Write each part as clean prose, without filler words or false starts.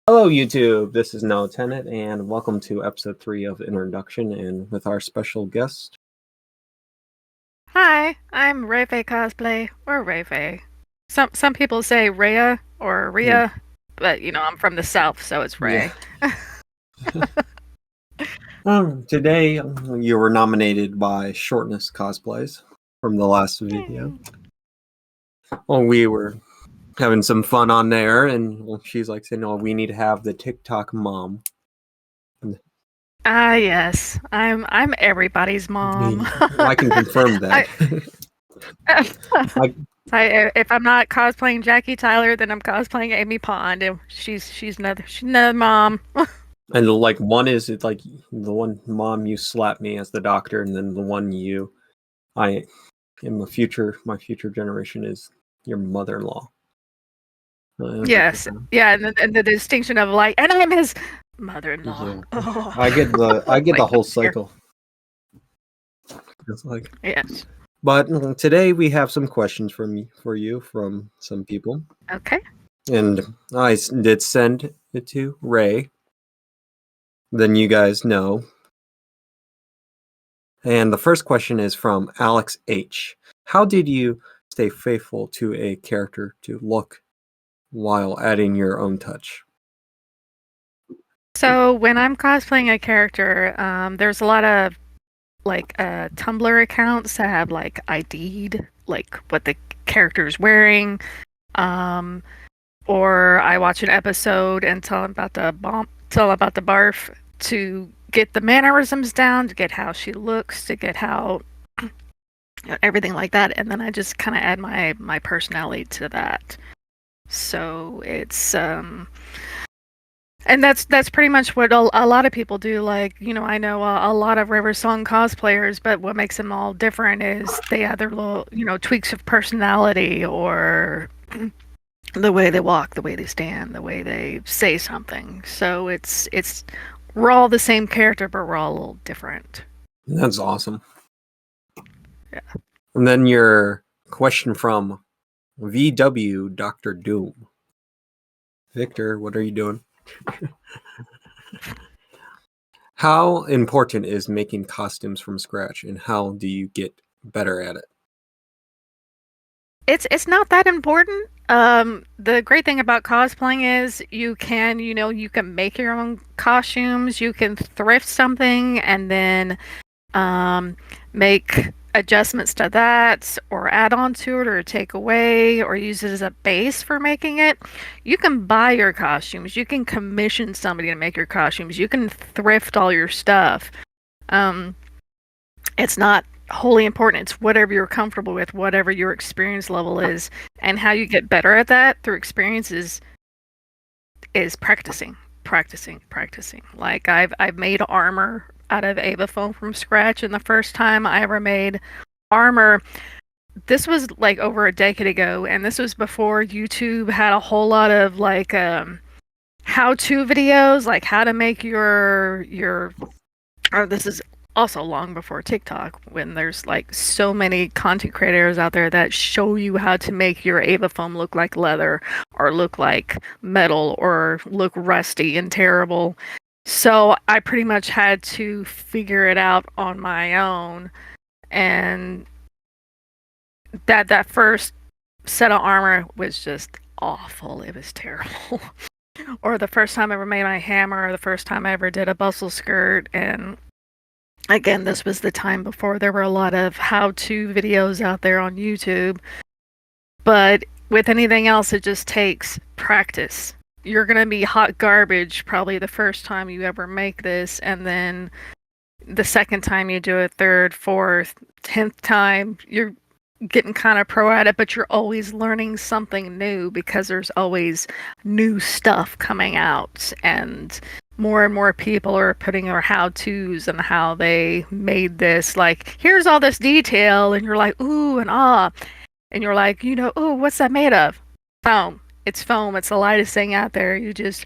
Hello, YouTube. This is Noah Tennant, and welcome to episode 3 of Introduction, and with our special guest. Hi, I'm Rheafaecosplay, or Rheafae. Some people say Rhea or Rhea, but I'm from the south, so it's Ray. Today, you were nominated by Shortness Cosplays from the last video. Well, we were having some fun on there, and she's like saying, "Oh, we need to have the TikTok mom." Yes, I'm everybody's mom. I can confirm that. If I'm not cosplaying Jackie Tyler, then I'm cosplaying Amy Pond, and she's another mom. And like one is it's like the one mom you slap me as the doctor, and then the one my future generation is your mother-in-law. Yes, yeah, and the distinction of like, and I'm his mother-in-law. Yeah. Oh. I get the whole cycle. It's like yes. But today we have some questions for you from some people. Okay. And I did send it to Ray. Then you guys know. And the first question is from Alex H. How did you stay faithful to a character to look while adding your own touch? So when I'm cosplaying a character, there's a lot of like Tumblr accounts that have like ID'd like what the character's wearing, or I watch an episode and tell them about the barf to get the mannerisms down, to get how she looks, to get how everything like that, and then I just kind of add my personality to that. So it's and that's pretty much what a lot of people do. Like, I know a lot of River Song cosplayers, but what makes them all different is they add their little, tweaks of personality, or the way they walk, the way they stand, the way they say something. So it's we're all the same character, but we're all a little different. That's awesome. Yeah. And then your question from VW Dr. Doom. Victor, what are you doing? How important is making costumes from scratch, and how do you get better at it? It's not that important. The great thing about cosplaying is you can make your own costumes. You can thrift something and then make adjustments to that, or add on to it, or take away, or use it as a base for making it. You can buy your costumes. You can commission somebody to make your costumes. You can thrift all your stuff. It's not wholly important. It's whatever you're comfortable with, whatever your experience level is, and how you get better at that through experiences is practicing. Like I've made armor out of Ava foam from scratch, and the first time I ever made armor, this was like over a decade ago, and this was before YouTube had a whole lot of like how-to videos, like how to make your this is also long before TikTok, when there's like so many content creators out there that show you how to make your Ava foam look like leather, or look like metal, or look rusty and terrible. So I pretty much had to figure it out on my own, and that first set of armor was just awful. It was terrible. Or the first time I ever made my hammer, or the first time I ever did a bustle skirt. And again, this was the time before there were a lot of how-to videos out there on YouTube. But with anything else, it just takes practice. You're going to be hot garbage probably the first time you ever make this, and then the second time you do it, third, fourth, 10th time, you're getting kind of pro at it, but you're always learning something new, because there's always new stuff coming out, and more people are putting their how-tos and how they made this. Like, here's all this detail, and you're like, ooh and ah, and you're like, ooh, what's that made of? Foam. It's foam. It's the lightest thing out there. You just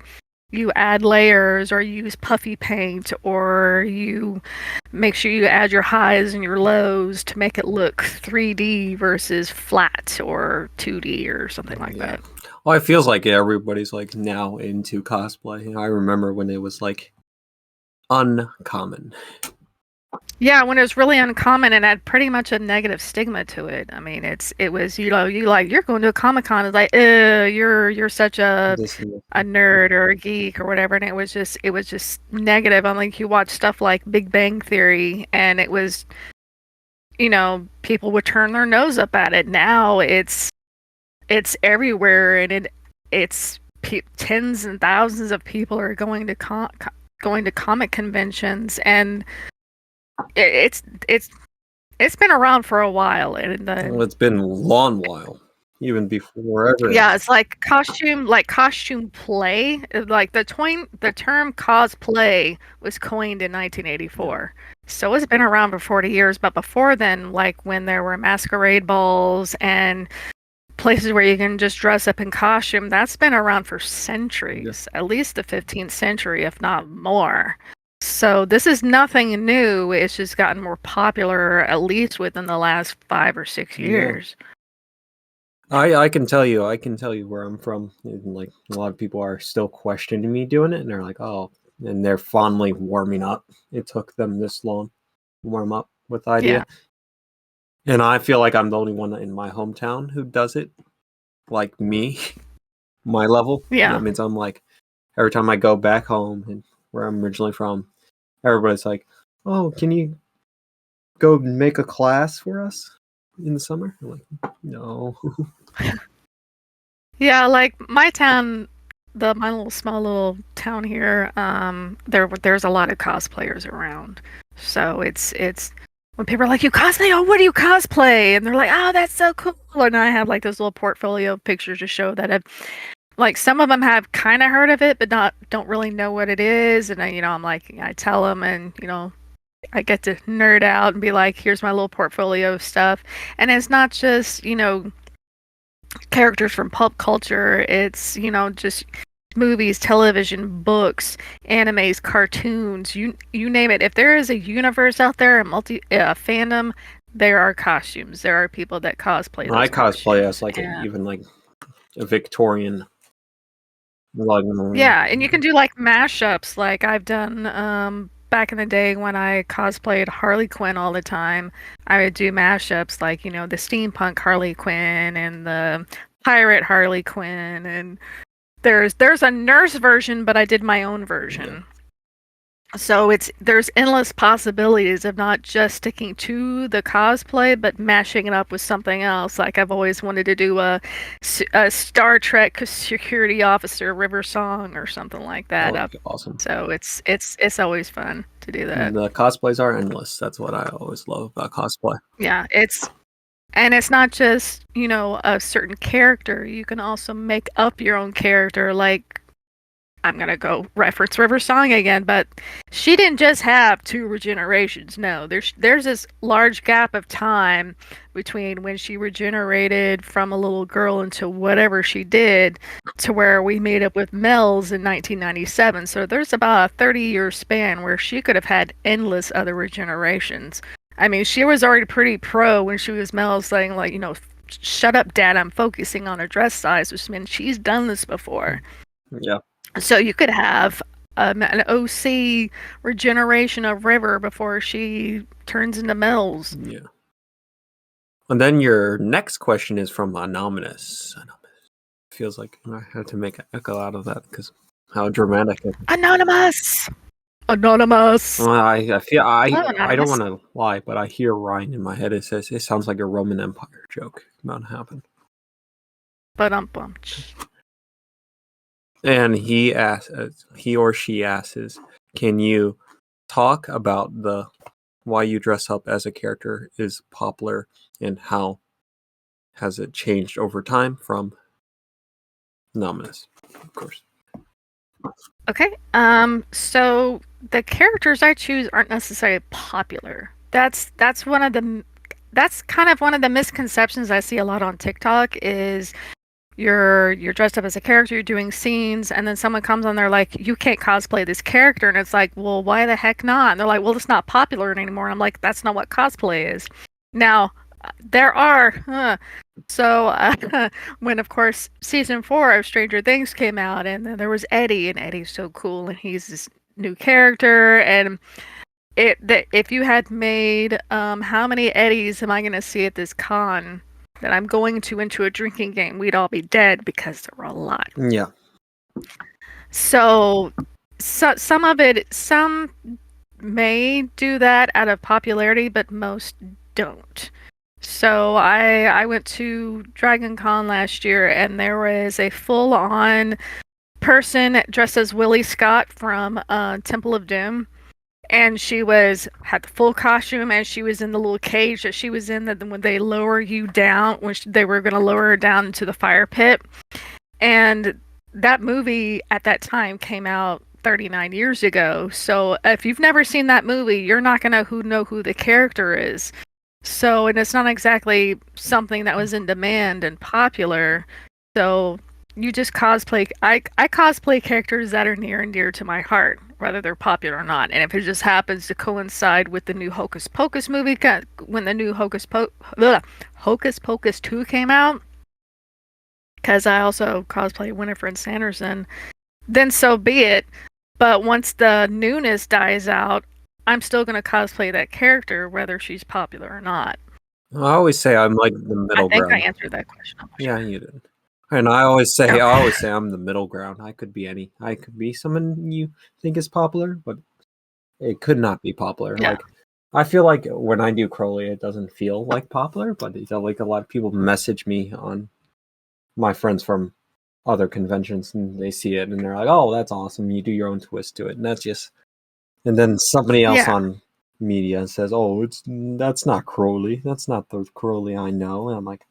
you add layers or you use puffy paint or you make sure you add your highs and your lows to make it look 3D versus flat or 2D or something like that. Well, it feels like everybody's like now into cosplay. I remember when it was like uncommon. Yeah, when it was really uncommon and had pretty much a negative stigma to it. I mean, it was you like you're going to a Comic-Con. It's like, you're such a nerd or a geek or whatever, and it was just negative. I'm like, you watch stuff like Big Bang Theory, and it was, people would turn their nose up at it. Now it's everywhere, and it's tens and thousands of people are going to comic conventions, and it's been around for a while, and well, it's been a long while, even before ever. Yeah, it's like costume play. Like the term cosplay was coined in 1984, so it's been around for 40 years. But before then, like when there were masquerade balls and places where you can just dress up in costume, that's been around for centuries, at least the 15th century, if not more. So this is nothing new. It's just gotten more popular, at least within the last 5 or 6 years. I can tell you where I'm from. And, like, a lot of people are still questioning me doing it, and they're like, "Oh," and they're fondly warming up. It took them this long to warm up with the idea. Yeah. And I feel like I'm the only one in my hometown who does it, like me, my level. Yeah. That means I'm like, every time I go back home and where I'm originally from, everybody's like, "Oh, can you go make a class for us in the summer?" I'm like, no. Yeah, like my town, my little small little town here, there's a lot of cosplayers around. So it's when people are like, "You cosplay? Oh, what do you cosplay?" And they're like, "Oh, that's so cool." And I have like this little portfolio of pictures to show that like some of them have kind of heard of it, but don't really know what it is. And I'm like, I tell them, and I get to nerd out and be like, "Here's my little portfolio of stuff." And it's not just characters from pop culture. It's just movies, television, books, animes, cartoons, you name it. If there is a universe out there, a fandom, there are costumes. There are people that cosplay. I cosplay as like even like a Victorian. Yeah, and you can do like mashups. Like I've done back in the day when I cosplayed Harley Quinn all the time. I would do mashups like the steampunk Harley Quinn and the pirate Harley Quinn, and there's a nurse version, but I did my own version. Yeah. So there's endless possibilities of not just sticking to the cosplay, but mashing it up with something else. Like I've always wanted to do a Star Trek security officer river song or something like that. That would be awesome. So it's always fun to do that. The cosplays are endless. That's what I always love about cosplay. Yeah, it's not just a certain character. You can also make up your own character. Like I'm gonna go reference River Song again, but she didn't just have 2 regenerations. No, there's this large gap of time between when she regenerated from a little girl into whatever she did to where we made up with Mel's in 1997. So there's about a 30-year span where she could have had endless other regenerations. I mean, she was already pretty pro when she was Mel, saying like, "Shut up, Dad, I'm focusing on her dress size," which means she's done this before. Yeah. So you could have an OC regeneration of River before she turns into Mel's. Yeah. And then your next question is from Anonymous. Feels like I have to make an echo out of that because how dramatic it is. Anonymous! Well, I feel I don't want to lie, but I hear Ryan in my head. It says it sounds like a Roman Empire joke about to happen. But And he or she asks, "Can you talk about why you dress up as a character is popular and how has it changed over time?" From Anonymous, of course. Okay. So the characters I choose aren't necessarily popular. That's kind of one of the misconceptions I see a lot on TikTok is you're dressed up as a character, you're doing scenes, and then someone comes on there like, you can't cosplay this character, and it's like, well, why the heck not? And they're like, well, it's not popular anymore. And I'm like, that's not what cosplay is. Now, there are, so when of course season 4 of Stranger Things came out, and then there was Eddie, and Eddie's so cool, and he's this new character, and if you had made how many Eddies am I going to see at this con that I'm going to into a drinking game, we'd all be dead because there were a lot. Yeah. So some may do that out of popularity, but most don't. So I went to Dragon Con last year, and there was a full-on person dressed as Willie Scott from Temple of Doom. And she had the full costume, and she was in the little cage that she was in, that when they lower you down, which they were going to lower her down into the fire pit. And that movie at that time came out 39 years ago. So if you've never seen that movie, you're not going to know who the character is. So, and it's not exactly something that was in demand and popular. So you just cosplay. I cosplay characters that are near and dear to my heart, whether they're popular or not. And if it just happens to coincide with the new Hocus Pocus movie, when the new Hocus Pocus 2 came out, because I also cosplay Winifred Sanderson, then so be it. But once the newness dies out, I'm still going to cosplay that character, whether she's popular or not. I always say I'm like the middle ground. I think I answered that question. Yeah, you did. And I always say I'm the middle ground. I could be someone you think is popular, but it could not be popular. Yeah. Like, I feel like when I do Crowley, it doesn't feel like popular, but it's like a lot of people message me on my friends from other conventions, and they see it and they're like, "Oh, that's awesome! You do your own twist to it," and that's just. And then somebody else on media says, "Oh, that's not Crowley. That's not the Crowley I know," and I'm like.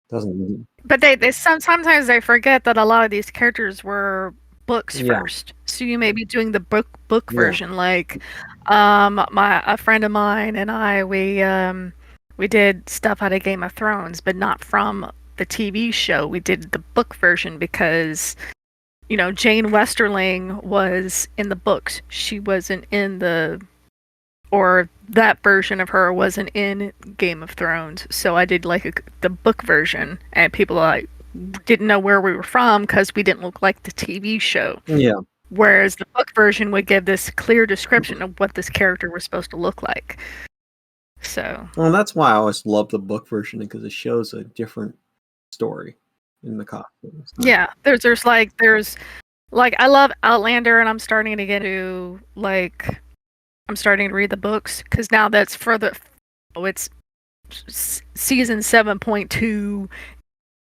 Doesn't. But they sometimes they forget that a lot of these characters were books first. So you may be doing the book version. Like a friend of mine and I, we did stuff out of Game of Thrones, but not from the TV show. We did the book version because Jane Westerling was in the books. She wasn't in or that version of her wasn't in Game of Thrones. So I did the book version, and people didn't know where we were from because we didn't look like the TV show. Yeah. Whereas the book version would give this clear description of what this character was supposed to look like. So. Well, that's why I always love the book version, because it shows a different story in the costumes. Yeah, there's I love Outlander, and I'm starting to get to I'm starting to read the books because now that's it's season 7.2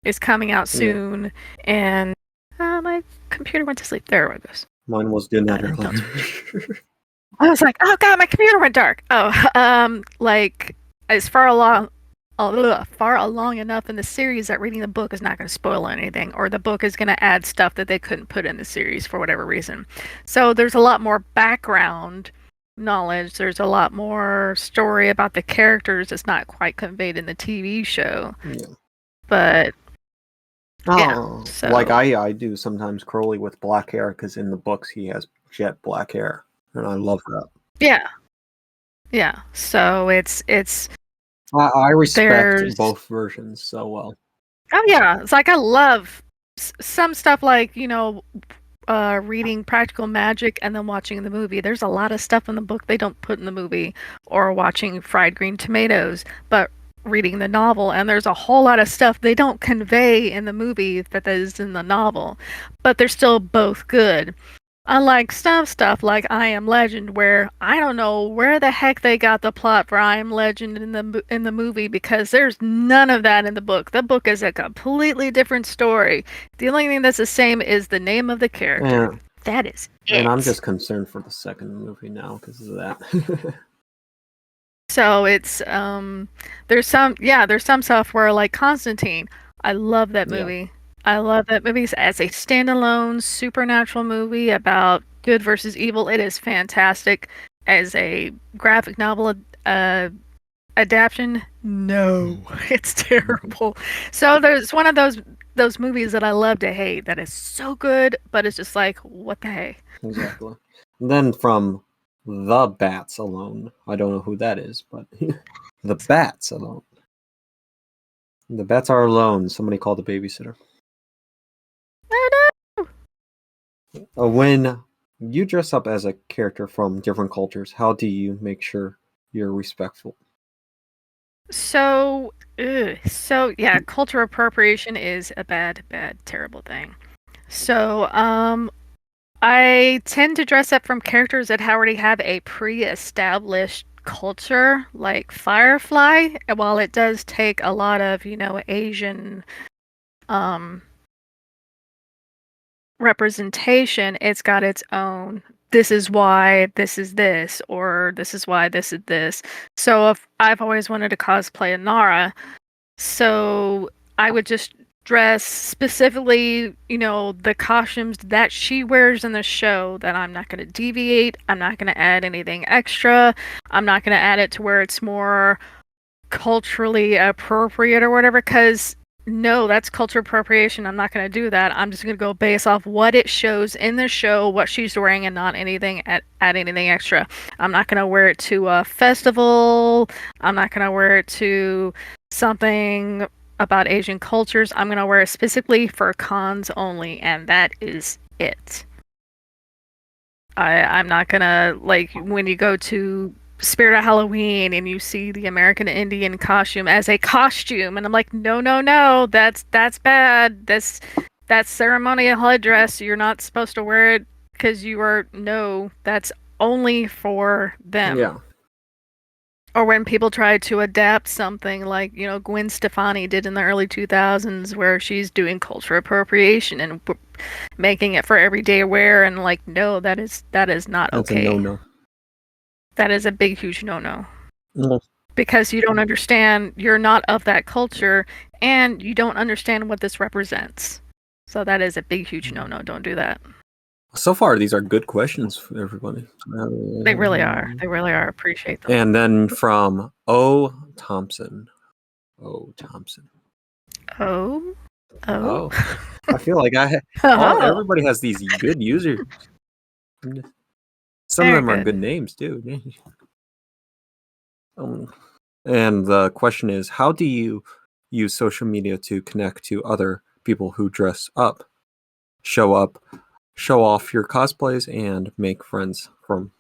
is coming out soon, and my computer went to sleep. There it goes. Mine was doing that earlier. I was like, oh god, my computer went dark. As far along enough in the series that reading the book is not going to spoil anything, or the book is going to add stuff that they couldn't put in the series for whatever reason. So there's a lot more background knowledge. There's a lot more story about the characters that's not quite conveyed in the TV show. Yeah. But like I do sometimes Crowley with black hair, because in the books he has jet black hair, and I love that. Yeah. So it's. I respect both versions so well. Oh yeah, it's like I love some stuff like reading Practical Magic and then watching the movie. There's a lot of stuff in the book they don't put in the movie, or watching Fried Green Tomatoes, but reading the novel, and there's a whole lot of stuff they don't convey in the movie that is in the novel, but they're still both good. Unlike stuff like I Am Legend, where I don't know where the heck they got the plot for I Am Legend in the movie, because there's none of that in the book. The book is a completely different story. The only thing that's the same is the name of the character. Yeah. That is it. And I'm just concerned for the second movie now because of that. So it's there's some stuff where, like Constantine, I love that movie. Yeah. I love that movie as a standalone supernatural movie about good versus evil. It is fantastic. As a graphic novel adaptation, no, it's terrible. So there's one of those those movies that I love to hate that is so good, but it's just like, what the hey? Exactly. And then from the Bats alone, I don't know who that is, but the Bats alone. The Bats are alone. Somebody called a babysitter. Oh When you dress up as a character from different cultures, how do you make sure you're respectful? So, yeah, cultural appropriation is a bad, bad, terrible thing. So, I tend to dress up from characters that already have a pre-established culture, like Firefly. While it does take a lot of, Asian, um, representation, it's got its own. This is why this is this, or this is why this is this. So, if I've always wanted to cosplay a Nara, so I would just dress specifically, the costumes that she wears in the show, that I'm not going to deviate. I'm not going to add anything extra. I'm not going to add it to where it's more culturally appropriate or whatever, because no, that's culture appropriation. I'm not going to do that. I'm just going to go based off what it shows in the show, what she's wearing, and not add anything extra. I'm not going to wear it to a festival. I'm not going to wear it to something about Asian cultures. I'm going to wear it specifically for cons only, and that is it. I'm not going to, like, when you go to Spirit of Halloween and you see the American Indian costume as a costume, and I'm like, no, no, no, that's bad. That's ceremonial headdress. You're not supposed to wear it because that's only for them. Yeah. Or when people try to adapt something like, Gwen Stefani did in the early 2000s, where she's doing culture appropriation and making it for everyday wear, and like, no, that is not That's okay. a no-no. That is a big, huge no-no. No. Because you don't understand, you're not of that culture, and you don't understand what this represents. So that is a big, huge no-no. Don't do that. So far, these are good questions for everybody. They really are. They really are. Appreciate them. And then from O. Thompson. O. Thompson. Oh. I feel like everybody has these good users. Some of them are good names too. And the question is, how do you use social media to connect to other people who dress up, show off your cosplays, and make friends from?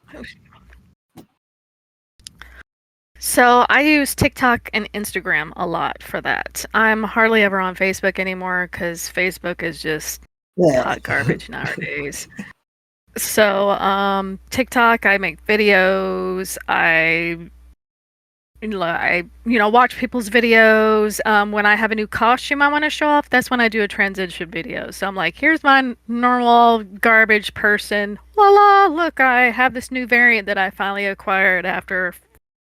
So I use TikTok and Instagram a lot for that. I'm hardly ever on Facebook anymore because Facebook is just hot garbage nowadays. So TikTok, I make videos. I watch people's videos. When I have a new costume I want to show off, that's when I do a transition video. So I'm like, here's my normal garbage person. La la, look, I have this new variant that I finally acquired after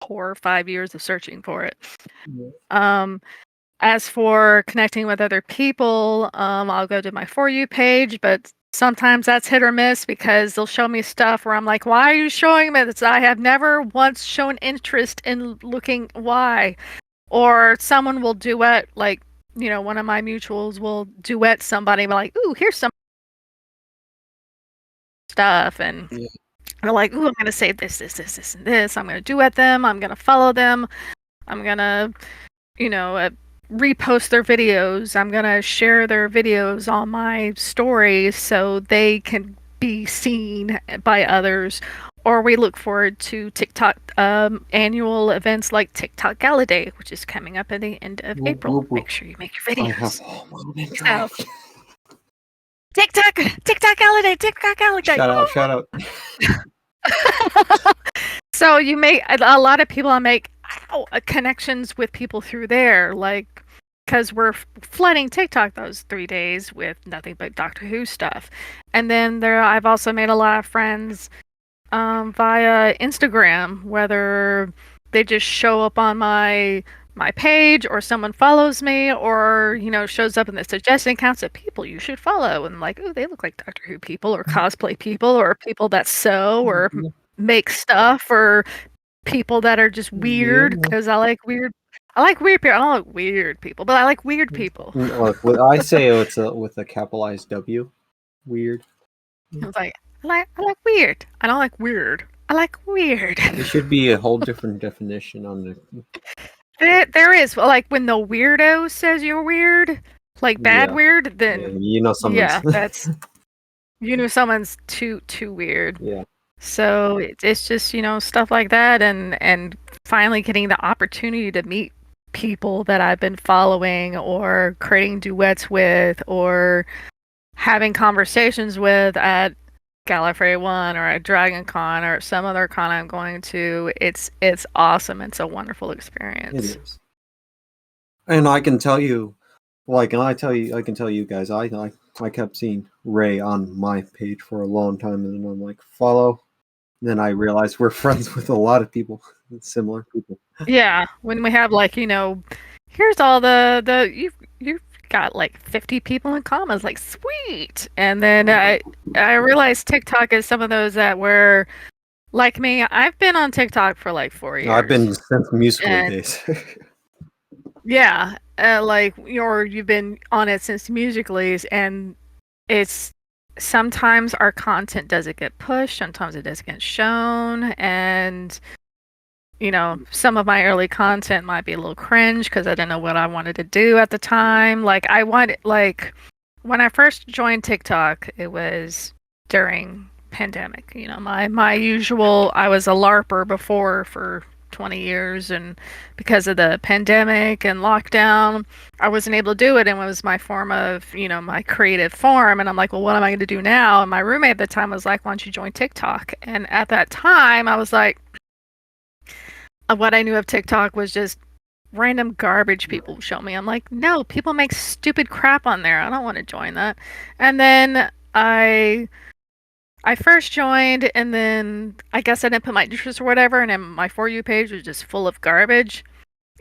4 or 5 years of searching for it. As for connecting with other people, I'll go to my For You page, but sometimes that's hit or miss because they'll show me stuff where I'm like, why are you showing me this? I have never once shown interest in looking why. Or someone will duet, like, one of my mutuals will duet somebody, like, ooh, here's some stuff. And they're like, ooh, I'm going to say this, this, this, this, and this. I'm going to duet them. I'm going to follow them. I'm going to, repost their videos. I'm going to share their videos on my stories so they can be seen by others. Or we look forward to TikTok annual events like TikTok Gala Day, which is coming up at the end of April. Make sure you make your videos. TikTok Gala Day, TikTok Gala Day. Shout out. So you make a lot of people make connections with people through there, like, because we're flooding TikTok those 3 days with nothing but Doctor Who stuff. And then I've also made a lot of friends via Instagram, whether they just show up on my page, or someone follows me, or shows up in the suggestion accounts of people you should follow, and like, oh, they look like Doctor Who people, or cosplay people, or people that sew or make stuff, or people that are just weird because I like weird I like weird people. I don't like weird people, but I like weird people. Look, I say it's with a capitalized W. Weird. I was like, I like weird. I don't like weird. I like weird. There should be a whole different definition on the. There is like when the weirdo says you're weird, like bad Yeah, weird, yeah, then you know someone's. yeah, that's you know someone's too weird. Yeah, So it's just stuff like that, and finally getting the opportunity to meet people that I've been following or creating duets with or having conversations with at Gallifrey One or at Dragon Con or some other con I'm going to. It's awesome. It's a wonderful it experience. is. And I can tell you, like, and I can tell you guys, I kept seeing Ray on my page for a long time, and then I'm like, follow. Then I realized we're friends with a lot of people, similar people. Yeah, when we have like, here's all the you've got like 50 people in common. It's like sweet. And then I realized TikTok is some of those that were like me. I've been on TikTok for like 4 I've been years. since musical And days. yeah, like you've been on it since Musicallys, and it's sometimes our content doesn't get pushed, sometimes it doesn't get shown, and some of my early content might be a little cringe because I didn't know what I wanted to do at the time. Like when I first joined TikTok, it was during pandemic. My usual. I was a LARPer before for 20 years, and because of the pandemic and lockdown, I wasn't able to do it, and it was my form of my creative form. And I'm like, well, what am I going to do now? And my roommate at the time was like, why don't you join TikTok? And at that time, I was like, what I knew of TikTok was just random garbage people show me. I'm like, no, people make stupid crap on there. I don't want to join that. And then I first joined, and then I guess I didn't put my interest or whatever, and then my For You page was just full of garbage.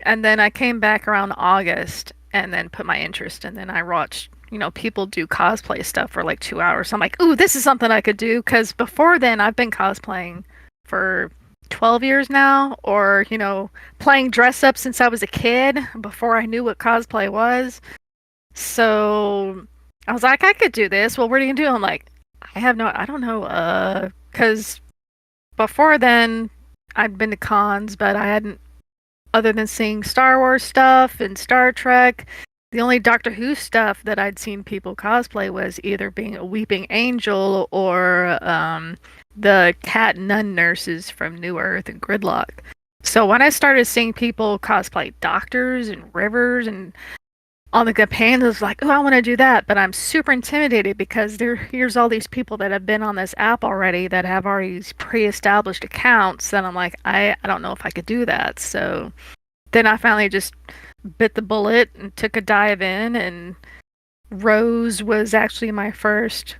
And then I came back around August and then put my interest, and then I watched people do cosplay stuff for like 2 hours. So I'm like, ooh, this is something I could do, because before then I've been cosplaying for 12 years now, or playing dress up since I was a kid before I knew what cosplay was. So I was like, I could do this. Well, what are you gonna do? I'm like, I don't know, because before then I'd been to cons, but I hadn't, other than seeing Star Wars stuff and Star Trek, the only Doctor Who stuff that I'd seen people cosplay was either being a weeping angel or the cat nun nurses from New Earth and Gridlock. So when I started seeing people cosplay doctors and rivers and on the campaign, I was like, oh, I want to do that. But I'm super intimidated because here's all these people that have been on this app already that have already pre-established accounts. And I'm like, I don't know if I could do that. So then I finally just bit the bullet and took a dive in, and Rose was actually my first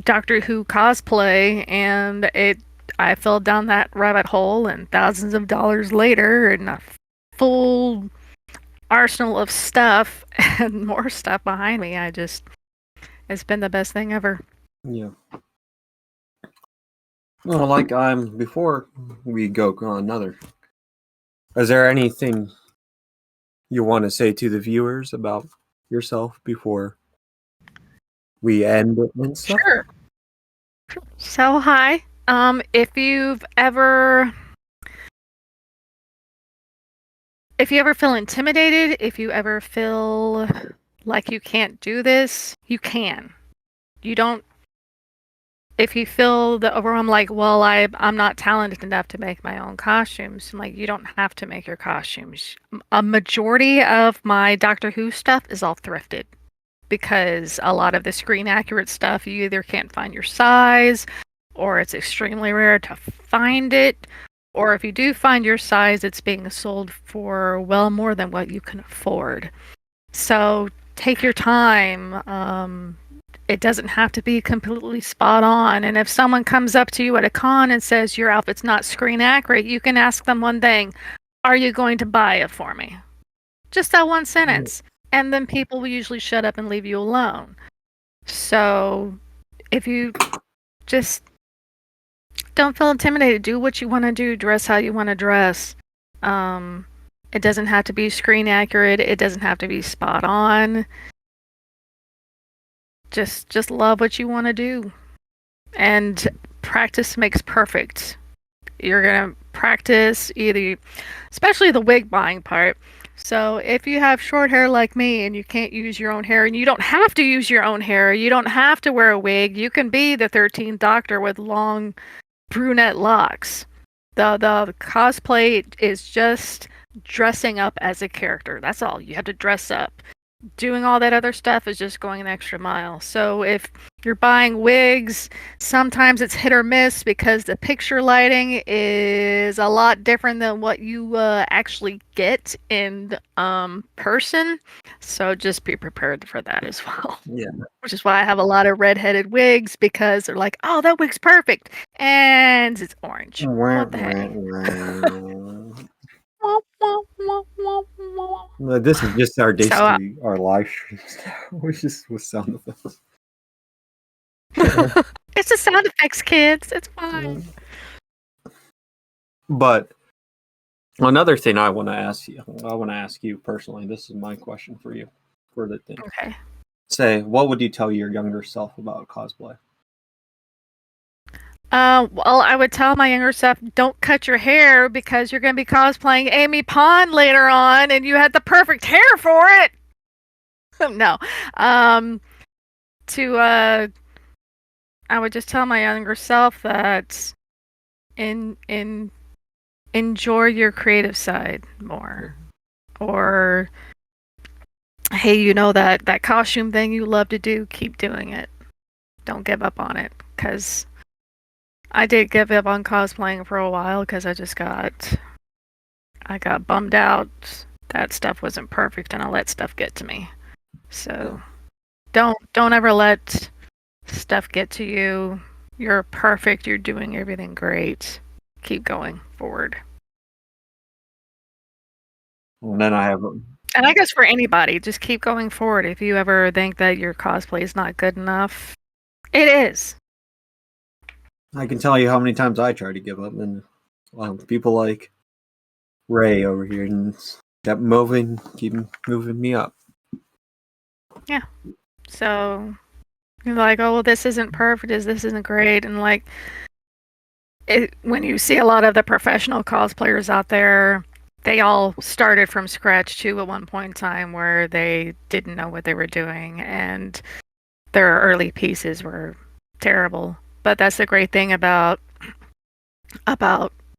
Doctor Who cosplay, and I fell down that rabbit hole, and thousands of dollars later and a full arsenal of stuff and more stuff behind me, it's been the best thing ever. Yeah. Well, like before we go on another, is there anything you want to say to the viewers about yourself before we end it and stuff? Sure. So hi. If you ever feel intimidated, if you ever feel like you can't do this, you can. You don't. If you feel the overwhelm, like, well, I'm not talented enough to make my own costumes, I'm like, you don't have to make your costumes. A majority of my Doctor Who stuff is all thrifted, because a lot of the screen accurate stuff, you either can't find your size, or it's extremely rare to find it, or if you do find your size, it's being sold for well more than what you can afford. So take your time. It doesn't have to be completely spot on. And if someone comes up to you at a con and says your outfit's not screen accurate, you can ask them one thing: are you going to buy it for me? Just that one sentence. And then people will usually shut up and leave you alone. So if you just don't feel intimidated, do what you want to do, dress how you want to dress. It doesn't have to be screen accurate. It doesn't have to be spot on. Just love what you want to do. And practice makes perfect. You're going to practice either, especially the wig buying part. So if you have short hair like me and you can't use your own hair, and you don't have to use your own hair, you don't have to wear a wig, you can be the 13th Doctor with long brunette locks. The cosplay is just dressing up as a character. That's all. You have to dress up. Doing all that other stuff is just going an extra mile. So if you're buying wigs, sometimes it's hit or miss because the picture lighting is a lot different than what you actually get in person. So just be prepared for that as well. Yeah. Which is why I have a lot of redheaded wigs, because they're like, oh, that wig's perfect. And it's orange. What the heck? This is just our So our live streams now. We just with sound effects. it's the sound effects, kids. It's fine. But another thing I want to ask you personally. This is my question for you for the thing. Okay. Say, what would you tell your younger self about cosplay? Well, I would tell my younger self, don't cut your hair because you're going to be cosplaying Amy Pond later on, and you had the perfect hair for it. No. I would just tell my younger self that enjoy your creative side more, or hey, you know that costume thing you love to do, keep doing it. Don't give up on it, because I did give up on cosplaying for a while because I got bummed out that stuff wasn't perfect and I let stuff get to me. So don't ever let stuff get to you. You're perfect. You're doing everything great. Keep going forward. And then I have, And I guess for anybody, just keep going forward. If you ever think that your cosplay is not good enough, it is. I can tell you how many times I tried to give up, and people like Ray over here and keep moving me up. Yeah. So you're like, oh, well, this isn't perfect. This isn't great, and like, when you see a lot of the professional cosplayers out there, they all started from scratch too at one point in time where they didn't know what they were doing, and their early pieces were terrible. But that's the great thing about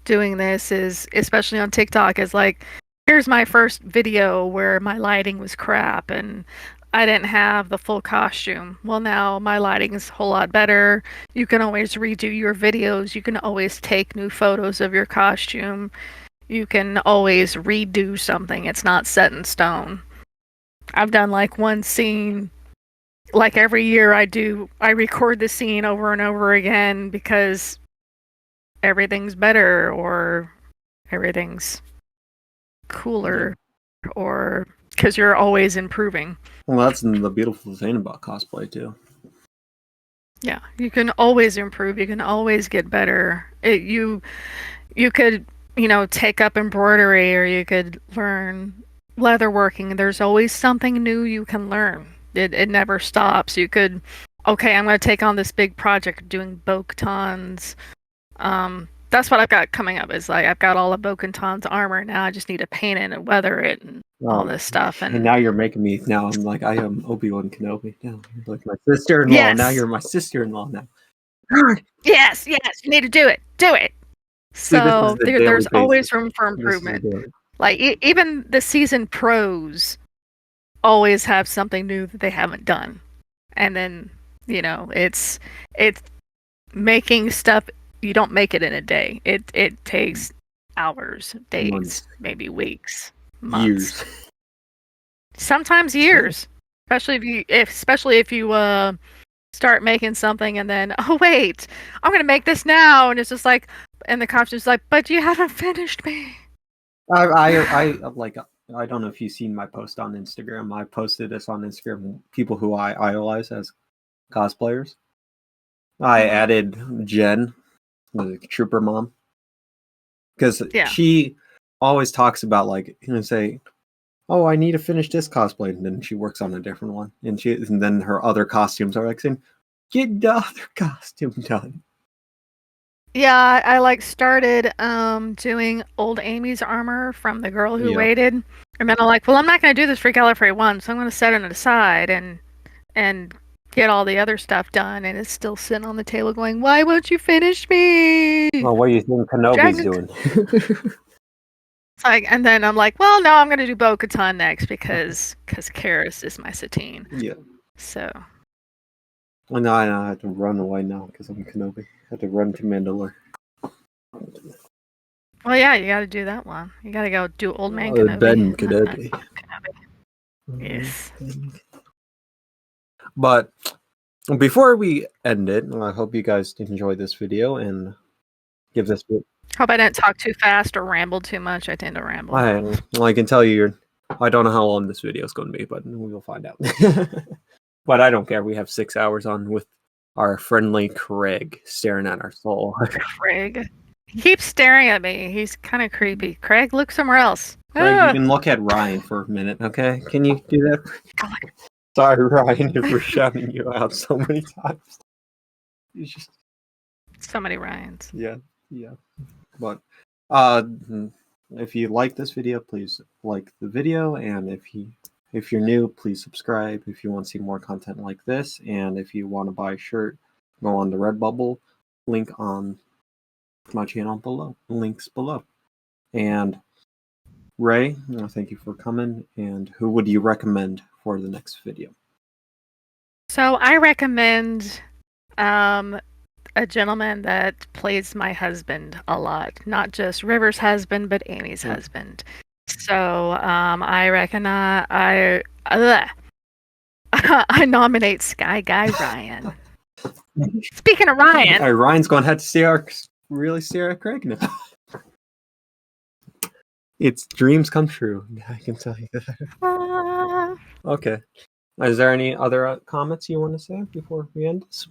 doing this, is especially on TikTok, is like, here's my first video where my lighting was crap and I didn't have the full costume. Well, now my lighting is a whole lot better. You can always redo your videos. You can always take new photos of your costume. You can always redo something. It's not set in stone. I've done like one scene, like every year I record the scene over and over again because everything's better, or everything's cooler, or because you're always improving. Well, that's the beautiful thing about cosplay too. Yeah, you can always improve. You can always get better. You could, take up embroidery, or you could learn leatherworking. There's always something new you can learn. It never stops. You could, okay, I'm going to take on this big project doing Bo-Katan's. That's what I've got coming up. Is like, I've got all of Bo-Katan's armor now. I just need to paint it and weather it and all this stuff. And now you're making me. Now I'm like, I am Obi-Wan Kenobi. Now you're like my sister-in-law. Yes. Now you're my sister-in-law. Now. Yes, you need to do it. Do it. So there's always room for improvement. Like even the seasoned pros always have something new that they haven't done, and then it's making stuff. You don't make it in a day. It takes hours, days, months. Maybe weeks, months, years. Sometimes years. Especially if you start making something and then, oh wait, I'm gonna make this now, and it's just like, and the cop's just like, but you haven't finished me. I don't know if you've seen my post on Instagram. I posted this on Instagram. People who I idolize as cosplayers. I added Jen, the Trooper Mom, because she always talks about like, say, oh, I need to finish this cosplay, and then she works on a different one, and then her other costumes are like saying, get the other costume done. Yeah, I like started doing old Amy's armor from The Girl Who Yeah. Waited. And then I'm like, well, I'm not going to do this for Gallifrey 1, so I'm going to set it aside and get all the other stuff done. And it's still sitting on the table going, why won't you finish me? Well, what do you think Kenobi's doing? It's like, and then I'm like, well, no, I'm going to do Bo-Katan next because Karis is my Satine. Yeah. So. Well, no, I have to run away now because I'm Kenobi. I have to run to Mandalore. Well, yeah, you got to do that one. You got to go do Old Man Kenobi. Ben Kenobi. Yes. But before we end it, I hope you guys enjoyed this video and give this. Hope I didn't talk too fast or ramble too much. I tend to ramble. I can tell you, I don't know how long this video is going to be, but we will find out. But I don't care. We have 6 hours on with our friendly Craig staring at our soul. Craig. He keeps staring at me. He's kind of creepy. Craig, look somewhere else. Craig, you can look at Ryan for a minute, okay? Can you do that? Sorry, Ryan, if we're shouting you out so many times. It's just so many Ryans. Yeah. But if you like this video, please like the video, and if you're new, please subscribe if you want to see more content like this, and if you want to buy a shirt, go on the Redbubble link on my channel below. Links below. And Ray, thank you for coming. And who would you recommend for the next video? So I recommend a gentleman that plays my husband a lot, not just River's husband, but Amy's husband. So I reckon I nominate Sky Guy Ryan. Speaking of Ryan, Ryan's going to have to really stare at Craig now. It's dreams come true. I can tell you that. Okay. Is there any other comments you want to say before we end this?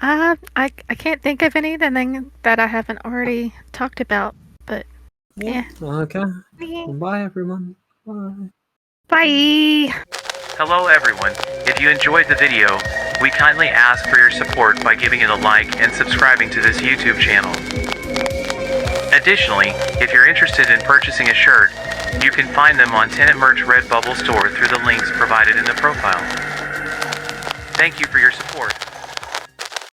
I can't think of anything that I haven't already talked about, but yeah. Okay. Bye, everyone. Bye. Bye. Hello, everyone. If you enjoyed the video, we kindly ask for your support by giving it a like and subscribing to this YouTube channel. Additionally, if you're interested in purchasing a shirt, you can find them on Tenant Merch Redbubble store through the links provided in the profile. Thank you for your support.